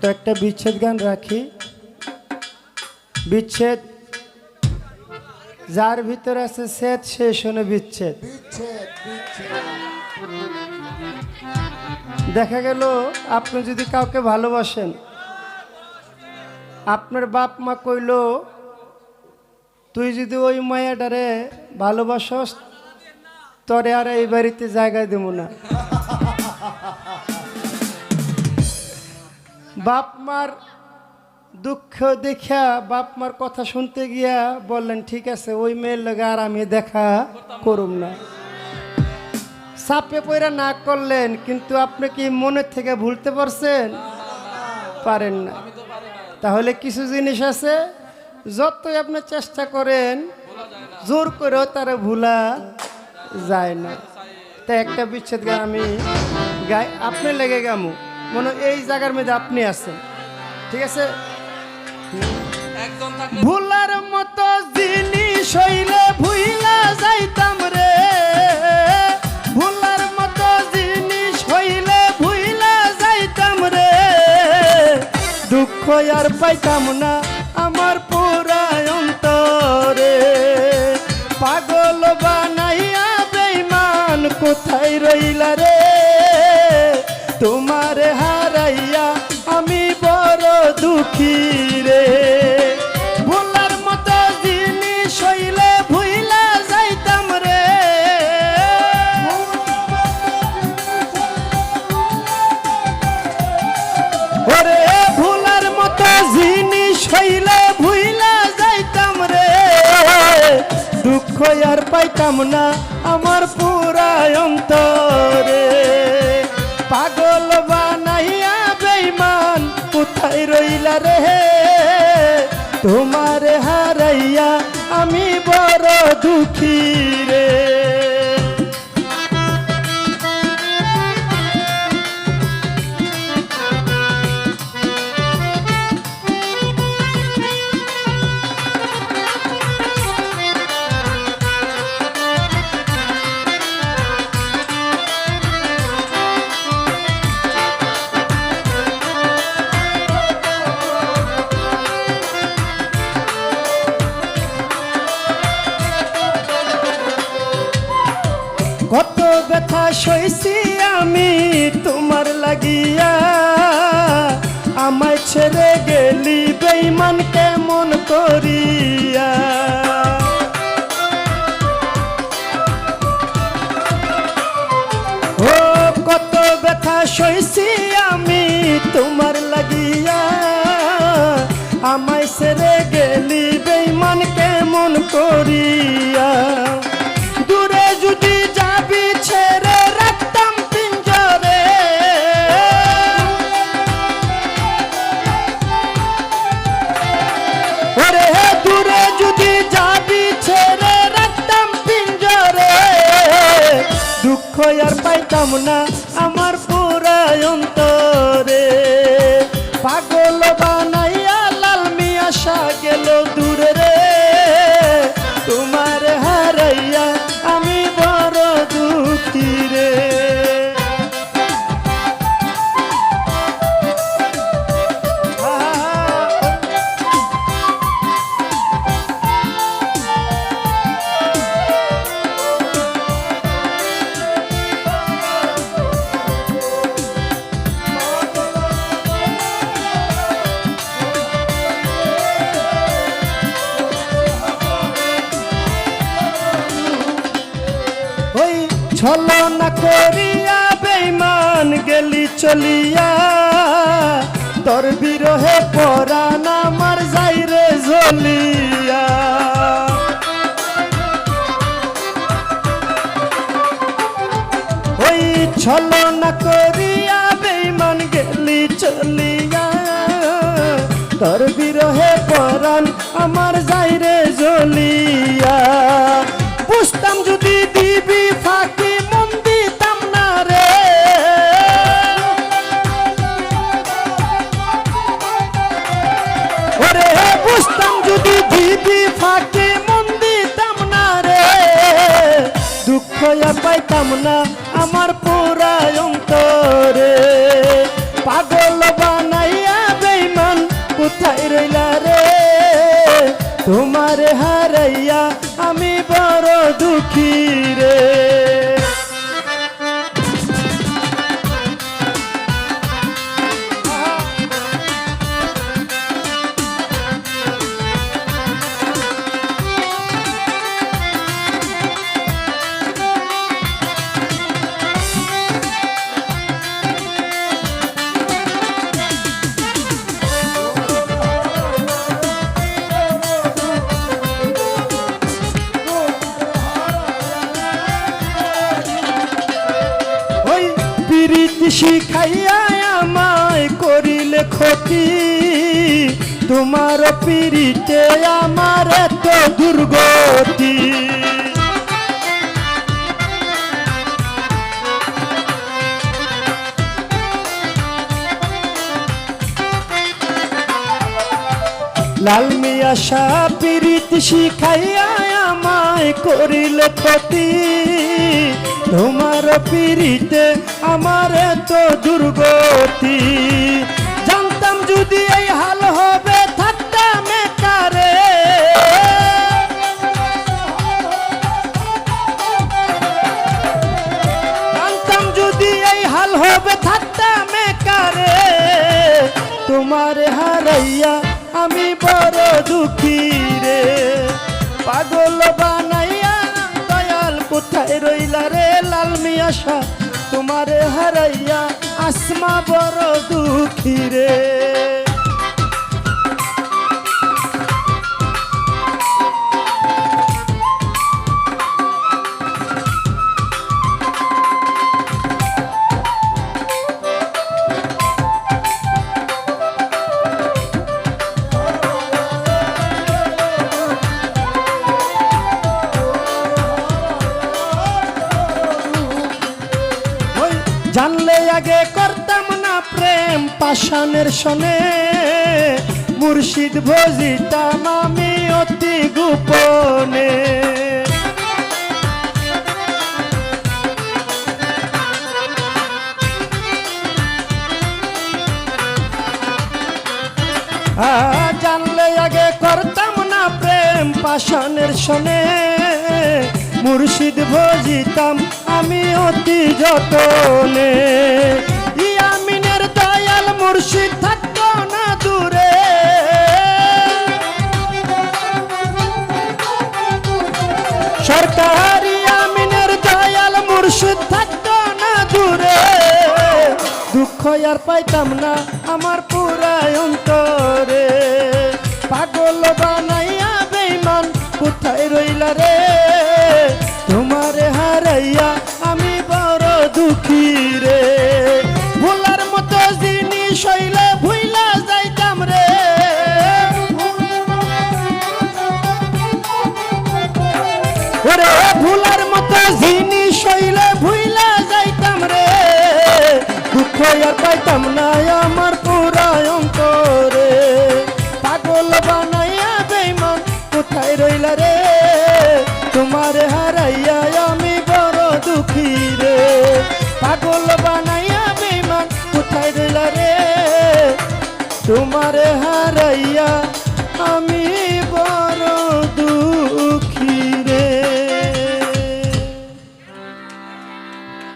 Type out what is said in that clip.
তো একটা বিচ্ছেদ গান রাখি। বিচ্ছেদ যার ভিতরে আছে সেদ সে শোনে বিচ্ছেদ। দেখা গেল আপনি যদি কাউকে ভালোবাসেন, আপনার বাপ মা কইল তুই যদি ওই মায়াটারে ভালোবাসস তরে আর এই বাড়িতে জায়গা দেব না। বাপ মার দুঃখ দেখা বাপ মার কথা শুনতে গিয়া বললেন ঠিক আছে ওই মেয়ের লগে আর আমি দেখা করুম না। চাপে পয়রা না করলেন, কিন্তু আপনি কি মনের থেকে ভুলতে পারছেন? পারেন না। তাহলে কিছু জিনিস আছে যতই আপনি চেষ্টা করেন জোর করেও তারা ভুলা যায় না। তাই একটা বিচ্ছেদ গান আমি গাই, আপনি লেগে গামু মনে এই জায়গার মধ্যে আপনি আছেন, ঠিক আছে? ভুলার মতো জিনিস হইলে ভুইলা যাইতাম রে, ভুলার মতো জিনিস হইলে ভুইলা যাইতাম রে, দুঃখ আর পাইতাম না আমার পুরা অন্তরে, পাগল বানাইয়া বেঈমান কোথায় রইলা রে, তোমার হারাইয়া আমি বড় দুঃখী রে। ভুলার মতো জিনিস হইলে ভুইলা যাইতাম রে, ওরে ভুলার মতো জিনিস হইলে ভুইলা যাইতাম রে, দুঃখ আর পাইতাম না আমার পুরা অন্তরে, পাগল বানাইয়া বেঈমান কোথায় রইলা রে, তোমার হারাইয়া আমি বড় দুঃখী রে। কত ব্যথা সইছি আমি তোমার লাগিয়া, আমায় ছেড়ে গেলি বেঈমান কেমন করিয়া, ও কত ব্যথা সইছি আমি তোমার লাগিয়া, আমায় ছেড়ে গেলি বেঈমান কেমন করিয়া, দূরে যদি যাবি ছেড়ে রাখতাম পিঞ্জরে, ওরে দূরে যদি যাবি ছেড়ে রাখতাম পিঞ্জরে, দুঃখ আর পাইতাম না আমার পুরা অন্তরে, পাগল বানাইয়া লাল মিয়া আসা গেল দূরে রে, তোমার হারাইয়া আমি বড় দুঃখী রে। ছলনা করিয়া বেঈমান গেলি চলিয়া, তোর বিরহে পরাণ আমার যাইরে জ্বলিয়া, ওই ছলনা করিয়া বেঈমান গেলি চলিয়া, তোর বিরহে পরাণ আমার যাইরে জ্বলিয়া, বুঝতাম যদি দিবি ফাঁকি মন দিতাম না রে, ওরে বুঝতাম যদি দিবি ফাঁকি মন দিতাম না রে, দুঃখ আর পাইতাম না আমার পুরা অন্তরে, পাগল বানাইয়া কোথায় রইলা রে তোমারে হারাইয়া আমি বড় দুঃখী রে। প্রীতি শিখাইয়া আমায় করিলে ক্ষতি, তোমার প্রীতিতে আমার এত দুর্গতি। লাল মিয়া শাহ প্রীতি শিখাইয়া আমায় করিলে ক্ষতি, তোমার প্রীতিতে আমার এত দুর্গতি। জানতাম যদি এই হাল হবে থাকতাম একারে, জানতাম যদি এই হাল হবে থাকতাম একারে। তোমার হারাইয়া আমি বড় দুঃখী রে, পাগল বানাইয়া দয়াল কোথায় রইলা রে। লাল মিয়া শাহ তোমারে হারাইয়া আসমা বড় দুঃখী রে। জানলে আগে করতাম না প্রেম পাষাণের সনে, মুর্শিদ ভজিতাম আমি অতি গোপনে। জানলে আগে করতাম না প্রেম পাষাণের সনে, মুর্শিদ ভজিতাম আমি অতি যতনে। ইয়ামিনের দয়াল মুর্শিদ থাকতো না দূরে, সরকার ইয়ামিনের দয়াল মুর্শিদ থাকতো না দূরে। দুঃখ আর পাইতাম না আমার পুরাই অন্তরে, পাগল বানাইয়া বেঈমান কোথায় রইলা রে। তোমারে হারাইয়া আমি বড় দুঃখী রে, ভোলার মতো জিনিস হইলে ভুইলা যাইতাম রে। ওরে ভোলার মতো জিনিস হইলে ভুইলা যাইতাম রে। দুঃখ আর পাইতাম না আমার পুরাই অন্তরে, পাগল বানাইয়া বেঈমান কোথায় রইলা রে। তোমারে হারাইয়া আমি বড় দুঃখী রে, পাগল বানাইয়া বেঈমান কোথায় রইলা রে। তোমারে হারাইয়া